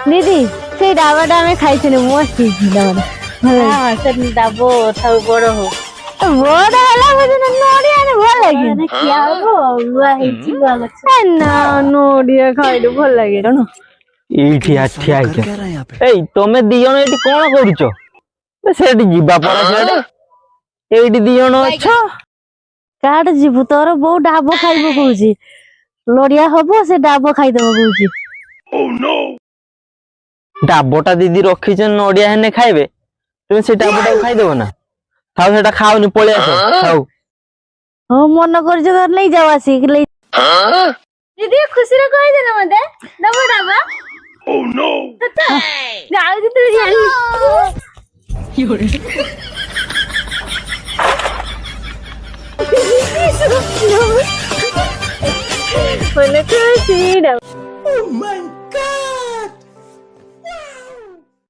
দিদি সেই ডাবাটা আমি খাইছিনি মস্ত ডাবাটা হ্যাঁ সে ডাবো থাও বড় হোক বড় হলা বুঝিনা নড়িয়া নে ভাল লাগে কি হবো লুয়া ହେଇଛି লুয়া লাগছে না নড়িয়া খাইলে ভাল লাগে জানো এইଠି ଠିଆ ହେଇଛ ଏଇ ତମେ ଦି ଜଣ ଏଠି କଣ କରୁଛ ସେଠି ଯିବା ପରା ସିଆଡେ ଏଇଠି ଦି ଜଣ ଅଛ କାଡ ଯିବୁ ତୋର ବୋଉ ଡାବ ଖାଇବ କହୁଛି ଲଡିଆ ହବ ସେ ଡାବ ଖାଇଦବ କହୁଛି ଡାବଟା ଦିଦି ରଖିଛ ନଡିଆ ହେନେ ଖାଇବେ ତୁମେ ସେ ଡାବଟାକୁ ଖାଇଦବ ନା ଥାଉ ସେଟା ଖାଉନି ପଳେଇ ଆସ ଥାଉ ହଁ ମନ କରିଛ ତ ନେଇ ଯାଅ ଆସିକି ଦିଦି ଖୁସିରେ କହିଦେ ନା ମତେ ଡବ ଡାବ ଯାଉଛି ତୁ ଜାଣି Bueno, qué vestido. Oh my